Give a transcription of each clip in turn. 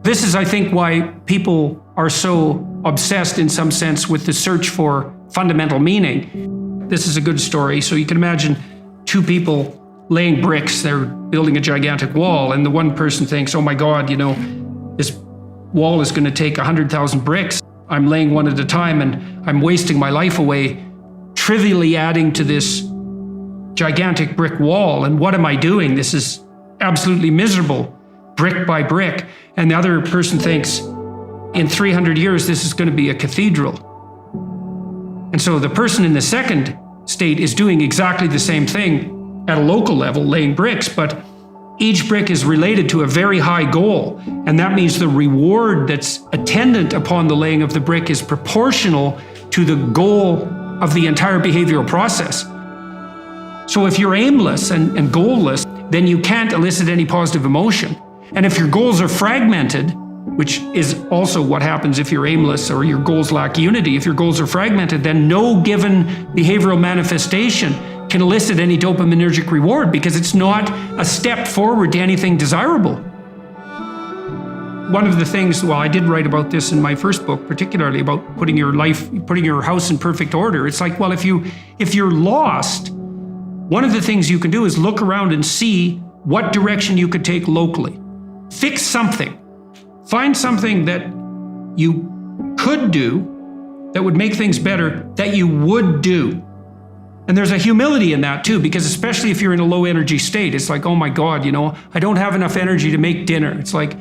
This is, I think, why people are so obsessed in some sense with the search for fundamental meaning. This is a good story. So you can imagine two people laying bricks, they're building a gigantic wall, and the one person thinks, oh my God, this wall is going to take 100,000 bricks. I'm laying one at a time and I'm wasting my life away, trivially adding to this gigantic brick wall. And what am I doing? This is absolutely miserable, brick by brick. And the other person thinks, in 300 years, this is going to be a cathedral. And so the person in the second state is doing exactly the same thing at a local level, laying bricks, but each brick is related to a very high goal. And that means the reward that's attendant upon the laying of the brick is proportional to the goal of the entire behavioral process. So if you're aimless and goalless, then you can't elicit any positive emotion. And if your goals are fragmented, which is also what happens if you're aimless or your goals lack unity, if your goals are fragmented, then no given behavioral manifestation can elicit any dopaminergic reward because it's not a step forward to anything desirable. One of the things, I did write about this in my first book, particularly about putting your house in perfect order. It's like, well, if you're lost, one of the things you can do is look around and see what direction you could take locally. Fix something. Find something that you could do that would make things better that you would do. And there's a humility in that too, because especially if you're in a low energy state, it's like, oh my God, I don't have enough energy to make dinner. It's like,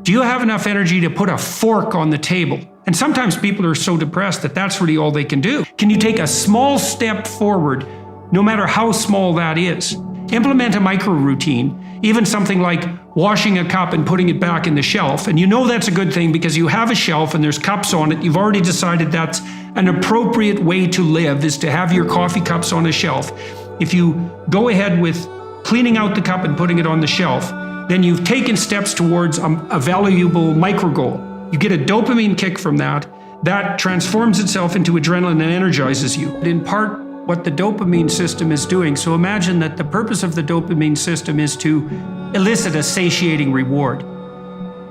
do you have enough energy to put a fork on the table? And sometimes people are so depressed that that's really all they can do. Can you take a small step forward, no matter how small that is? Implement a micro routine, even something like washing a cup and putting it back in the shelf. And that's a good thing because you have a shelf and there's cups on it. You've already decided that's an appropriate way to live, is to have your coffee cups on a shelf. If you go ahead with cleaning out the cup and putting it on the shelf, then you've taken steps towards a valuable micro goal. You get a dopamine kick from that. That transforms itself into adrenaline and energizes you. In part, what the dopamine system is doing. So imagine that the purpose of the dopamine system is to elicit a satiating reward,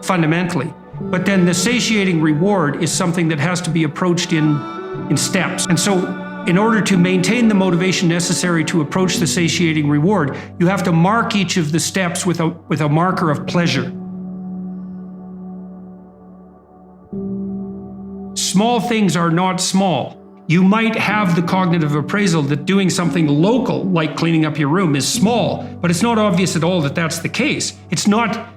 fundamentally. But then the satiating reward is something that has to be approached in steps. And so in order to maintain the motivation necessary to approach the satiating reward, you have to mark each of the steps with a marker of pleasure. Small things are not small. You might have the cognitive appraisal that doing something local, like cleaning up your room, is small, but it's not obvious at all that that's the case. It's not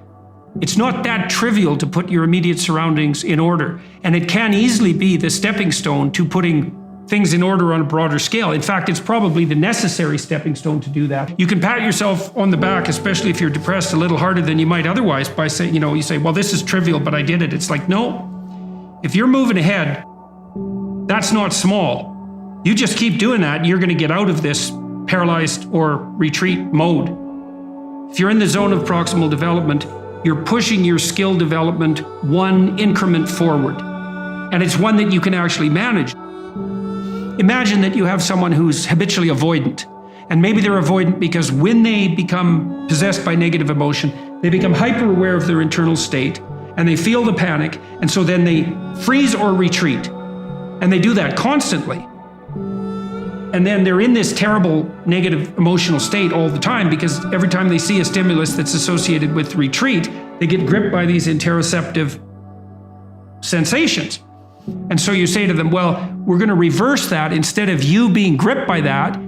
that trivial to put your immediate surroundings in order. And it can easily be the stepping stone to putting things in order on a broader scale. In fact, it's probably the necessary stepping stone to do that. You can pat yourself on the back, especially if you're depressed, a little harder than you might otherwise by saying, you say, well, this is trivial, but I did it. It's like, no, if you're moving ahead, that's not small. You just keep doing that, you're going to get out of this paralyzed or retreat mode. If you're in the zone of proximal development, you're pushing your skill development one increment forward. And it's one that you can actually manage. Imagine that you have someone who's habitually avoidant. And maybe they're avoidant because when they become possessed by negative emotion, they become hyper aware of their internal state and they feel the panic. And so then they freeze or retreat. And they do that constantly. And then they're in this terrible negative emotional state all the time because every time they see a stimulus that's associated with retreat, they get gripped by these interoceptive sensations. And so you say to them, well, we're going to reverse that. Instead of you being gripped by that,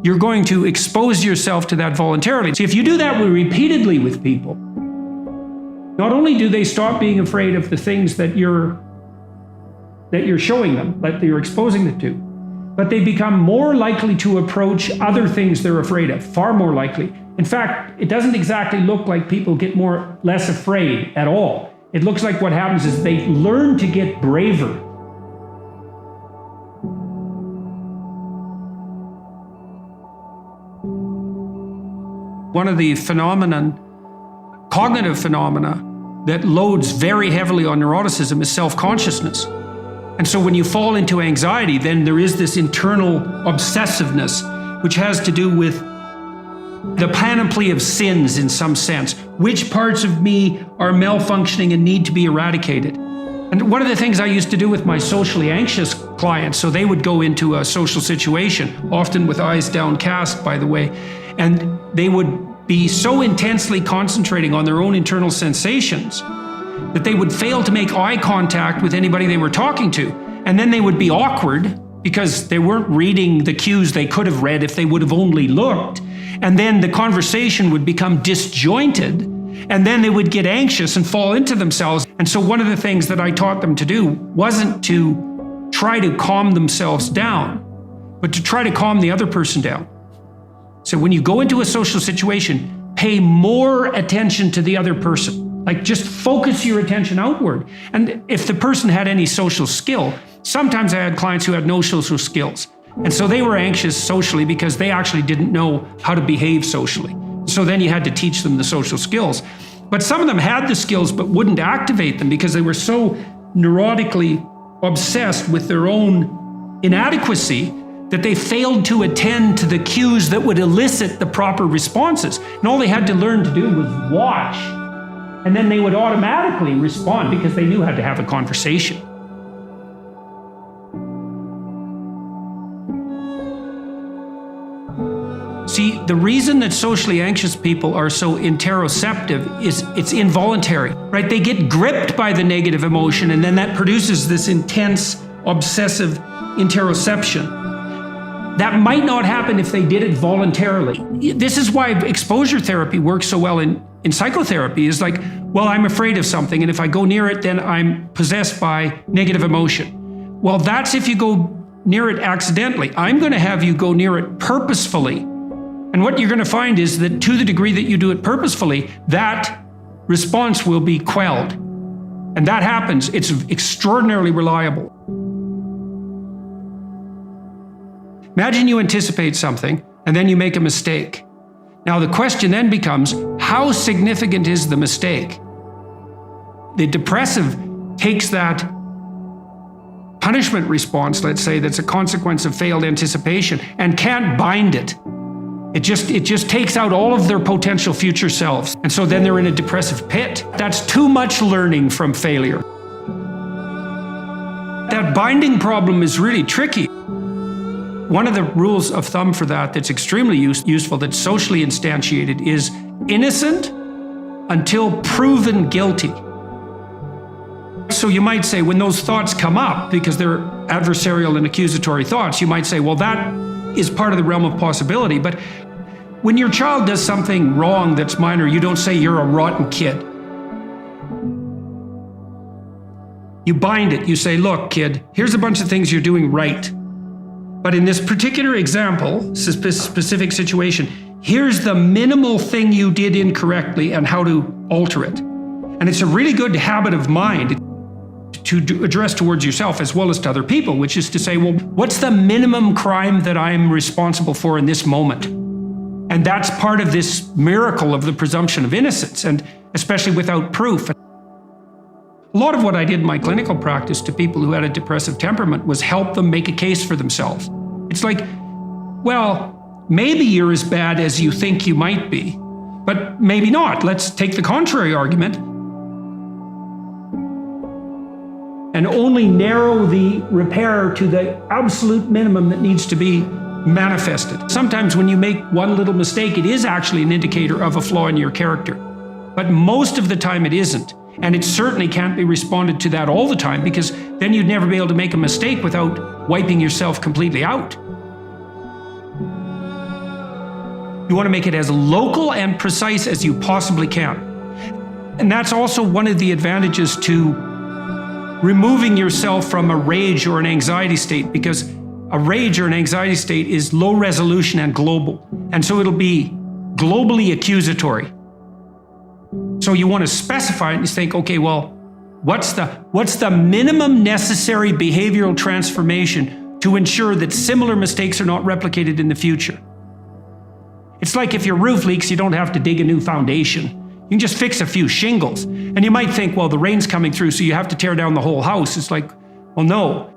you're going to expose yourself to that voluntarily. See, if you do that repeatedly with people, not only do they stop being afraid of the things that you're showing them, that you're exposing them to, but they become more likely to approach other things they're afraid of, far more likely. In fact, it doesn't exactly look like people get less afraid at all. It looks like what happens is they learn to get braver. One of the cognitive phenomena that loads very heavily on neuroticism is self-consciousness. And so when you fall into anxiety, then there is this internal obsessiveness, which has to do with the panoply of sins in some sense. which parts of me are malfunctioning and need to be eradicated. And one of the things I used to do with my socially anxious clients, so they would go into a social situation, often with eyes downcast, by the way, and they would be so intensely concentrating on their own internal sensations that they would fail to make eye contact with anybody they were talking to. And then they would be awkward because they weren't reading the cues they could have read if they would have only looked. And then the conversation would become disjointed. And then they would get anxious and fall into themselves. And so one of the things that I taught them to do wasn't to try to calm themselves down, but to try to calm the other person down. So when you go into a social situation, pay more attention to the other person. Like just focus your attention outward. And if the person had any social skill, sometimes I had clients who had no social skills. And so they were anxious socially because they actually didn't know how to behave socially. So then you had to teach them the social skills. But some of them had the skills but wouldn't activate them because they were so neurotically obsessed with their own inadequacy that they failed to attend to the cues that would elicit the proper responses. And all they had to learn to do was watch. And then they would automatically respond because they knew how to have a conversation. See, the reason that socially anxious people are so interoceptive is it's involuntary, right? They get gripped by the negative emotion and then that produces this intense, obsessive interoception. That might not happen if they did it voluntarily. This is why exposure therapy works so well in psychotherapy. Is like, well, I'm afraid of something, and if I go near it, then I'm possessed by negative emotion. Well, that's if you go near it accidentally. I'm going to have you go near it purposefully. And what you're going to find is that to the degree that you do it purposefully, that response will be quelled. And that happens. It's extraordinarily reliable. Imagine you anticipate something and then you make a mistake. Now the question then becomes, how significant is the mistake? The depressive takes that punishment response, let's say, that's a consequence of failed anticipation, and can't bind it. It just takes out all of their potential future selves. And so then they're in a depressive pit. That's too much learning from failure. That binding problem is really tricky. One of the rules of thumb for that that's extremely useful, that's socially instantiated, is innocent until proven guilty. So you might say when those thoughts come up, because they're adversarial and accusatory thoughts, you might say, well, that is part of the realm of possibility. But when your child does something wrong that's minor, you don't say you're a rotten kid. You bind it. You say, look, kid, here's a bunch of things you're doing right. But in this particular example, specific situation, here's the minimal thing you did incorrectly and how to alter it. And it's a really good habit of mind to address towards yourself as well as to other people, which is to say, well, what's the minimum crime that I'm responsible for in this moment? And that's part of this miracle of the presumption of innocence, and especially without proof. A lot of what I did in my clinical practice to people who had a depressive temperament was help them make a case for themselves. It's like, well, maybe you're as bad as you think you might be, but maybe not. Let's take the contrary argument and only narrow the repair to the absolute minimum that needs to be manifested. Sometimes when you make one little mistake, it is actually an indicator of a flaw in your character, but most of the time it isn't. And it certainly can't be responded to that all the time, because then you'd never be able to make a mistake without wiping yourself completely out. You want to make it as local and precise as you possibly can. And that's also one of the advantages to removing yourself from a rage or an anxiety state, because a rage or an anxiety state is low resolution and global. And so it'll be globally accusatory. So you want to specify it and you think, okay, well, what's the minimum necessary behavioral transformation to ensure that similar mistakes are not replicated in the future? It's like if your roof leaks, you don't have to dig a new foundation. You can just fix a few shingles. And you might think, well, the rain's coming through, so you have to tear down the whole house. It's like, well, no.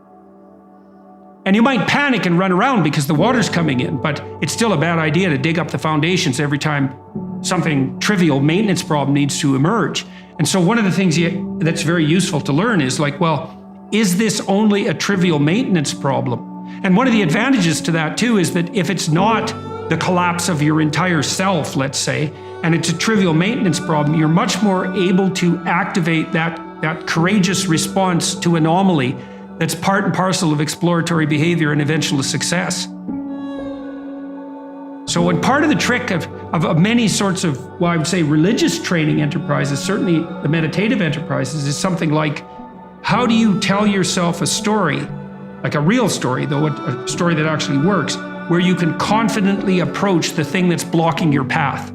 And you might panic and run around because the water's coming in, but it's still a bad idea to dig up the foundations every time something trivial maintenance problem needs to emerge. And so one of the things that's very useful to learn is like, well, is this only a trivial maintenance problem? And one of the advantages to that too is that if it's not the collapse of your entire self, let's say, and it's a trivial maintenance problem, you're much more able to activate that courageous response to anomaly that's part and parcel of exploratory behavior and eventual success. So, and part of the trick of many sorts of, well, I would say religious training enterprises, certainly the meditative enterprises, is something like, how do you tell yourself a story, like a real story, though, a story that actually works, where you can confidently approach the thing that's blocking your path?